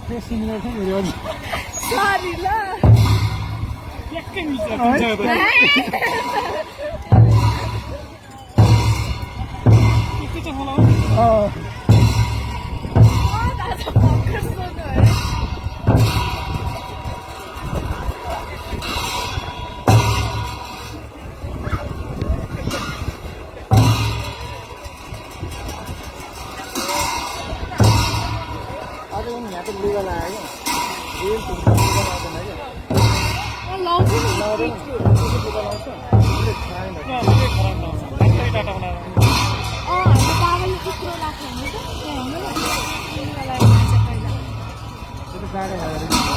ते सिमिलर छ मेरो अलि सरी ल एक्कै मिटर हुन्छ यति चाहिँ मलाई दादा भर्खर सोध्नु है आज पनि यहाँ त लुगा लगायो क्या रेल पुग्नु लुगा लगाउँदैन क्या लाउँछु नि लगाउँदैन लुगा लगाउँछ उसले खरायो हाम्रो बाबाले चित्रो राख्नु हुन्छ नि हाम्रो लुगा लगाएर जान्छ पहिला त्यो त गाडी हालेर